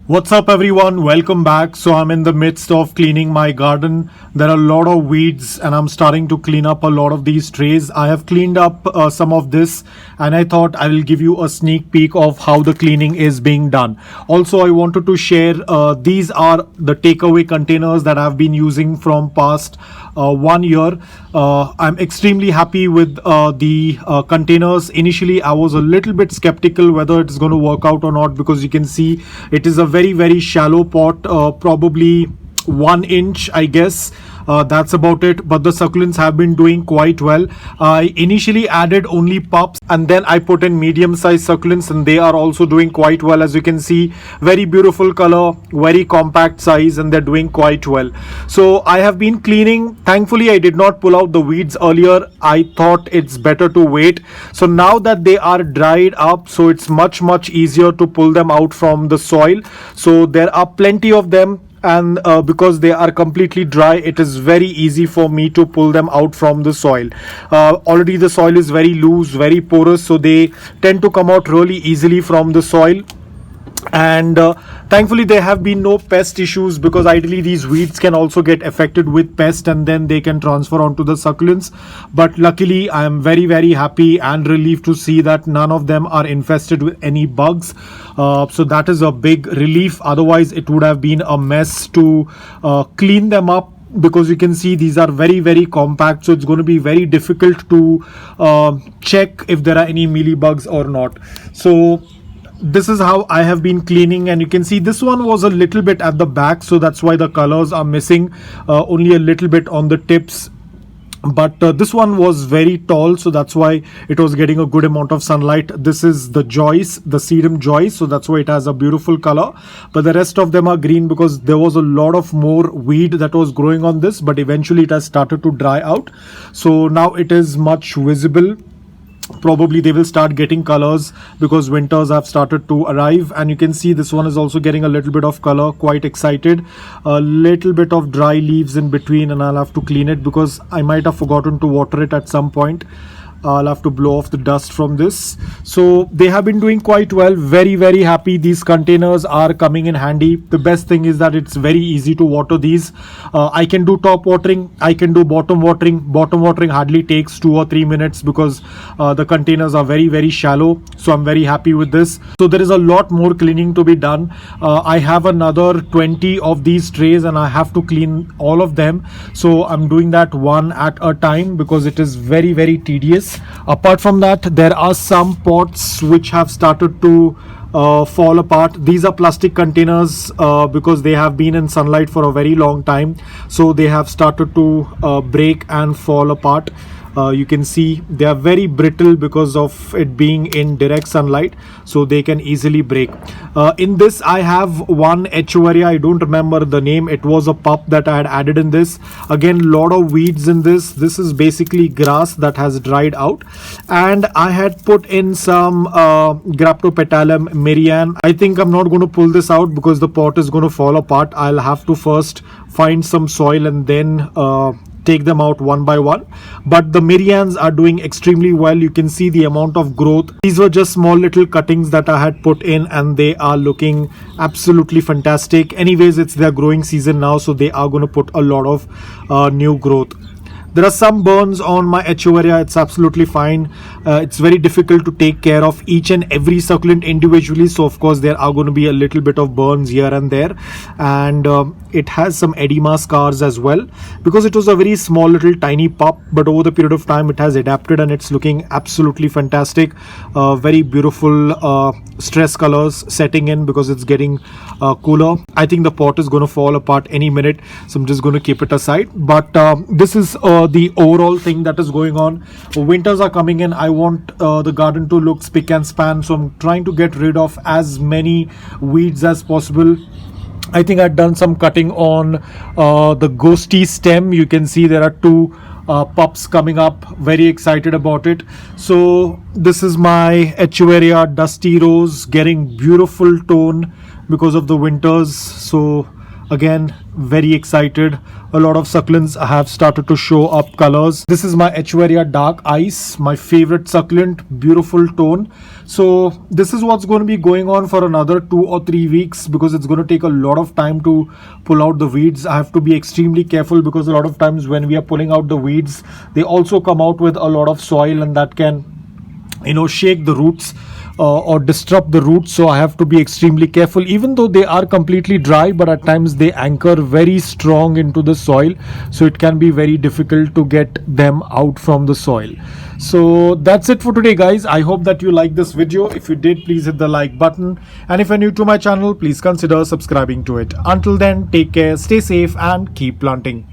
What's up everyone, welcome back. So I'm in the midst of cleaning my garden. There are a lot of weeds and I'm starting to clean up a lot of these trays. I have cleaned up some of this and I thought I will give you a sneak peek of how the cleaning is being done. Also, I wanted to share these are the takeaway containers that I've been using from past 1 year. I'm extremely happy with the containers. Initially I was a little bit skeptical whether it's going to work out or not, because you can see it is a very shallow pot, probably 1 inch I guess. That's about it, but the succulents have been doing quite well. I initially added only pups and then I put in medium sized succulents and they are also doing quite well. As you can see, very beautiful color, very compact size, and they're doing quite well. So I have been cleaning. Thankfully I did not pull out the weeds earlier. I thought it's better to wait. So now that they are dried up, so it's much easier to pull them out from the soil. So there are plenty of them, and because they are completely dry, it is very easy for me to pull them out from the soil. Already the soil is very loose, very porous, so they tend to come out really easily from the soil. And thankfully there have been no pest issues, because ideally these weeds can also get affected with pest and then they can transfer onto the succulents. But luckily I am very happy and relieved to see that none of them are infested with any bugs. So that is a big relief. Otherwise it would have been a mess to clean them up, because you can see these are very compact, so it's going to be very difficult to check if there are any mealybugs or not. So this is how I have been cleaning, and you can see this one was a little bit at the back, so that's why the colors are missing, only a little bit on the tips. But this one was very tall, so that's why it was getting a good amount of sunlight. This is the Joyce, the sedum Joyce, so that's why it has a beautiful color. But the rest of them are green because there was a lot of more weed that was growing on this, but eventually it has started to dry out. So now it is much visible. Probably they will start getting colors because winters have started to arrive. And you can see this one is also getting a little bit of color. Quite excited. A little bit of dry leaves in between, and I'll have to clean it because I might have forgotten to water it at some point. I'll have to blow off the dust from this. So they have been doing quite well. Very happy. These containers are coming in handy. The best thing is that it's very easy to water these. I can do top watering, I can do bottom watering. Bottom watering hardly takes 2 or 3 minutes because the containers are very shallow. So I'm very happy with this. So there is a lot more cleaning to be done. I have another 20 of these trays and I have to clean all of them. So I'm doing that one at a time because it is very tedious. Apart from that, there are some pots which have started to fall apart. These are plastic containers because they have been in sunlight for a very long time, so they have started to break and fall apart. You can see they are very brittle because of it being in direct sunlight, so they can easily break. In this I have one haworthia. I don't remember the name. It was a pup that I had added in this. Again, lot of weeds in this. This is basically grass that has dried out, and I had put in some Graptopetalum merian. I think I'm not going to pull this out because the pot is going to fall apart. I'll have to first find some soil and then take them out one by one. But the merians are doing extremely well. You can see the amount of growth. These were just small little cuttings that I had put in and they are looking absolutely fantastic. Anyways, it's their growing season now, so they are going to put a lot of new growth. There are some burns on my haworthia. It's absolutely fine. It's very difficult to take care of each and every succulent individually, so of course there are going to be a little bit of burns here and there, and it has some edema scars as well because it was a very small little tiny pup, but over the period of time it has adapted and it's looking absolutely fantastic. Very beautiful stress colors setting in because it's getting cooler. I think the pot is going to fall apart any minute, so I'm just going to keep it aside. But this is the overall thing that is going on. Winters are coming in. I want the garden to look spick and span, so I'm trying to get rid of as many weeds as possible. I think I've done some cutting on the ghosty stem. You can see there are two pups coming up. Very excited about it. So this is my haworthia dusty rose, getting beautiful tone because of the winters. So Again, very excited. A lot of succulents have started to show up colors. This is my haworthia dark ice, my favorite succulent, beautiful tone. So this is what's going to be going on for another 2 or 3 weeks, because it's going to take a lot of time to pull out the weeds. I have to be extremely careful, because a lot of times when we are pulling out the weeds, they also come out with a lot of soil, and that can, shake the roots or disrupt the roots. So I have to be extremely careful, even though they are completely dry, but at times they anchor very strong into the soil, so it can be very difficult to get them out from the soil. So that's it for today, guys. I hope that you liked this video. If you did, please hit the like button, and if you're new to my channel, please consider subscribing to it. Until then, take care, stay safe, and keep planting.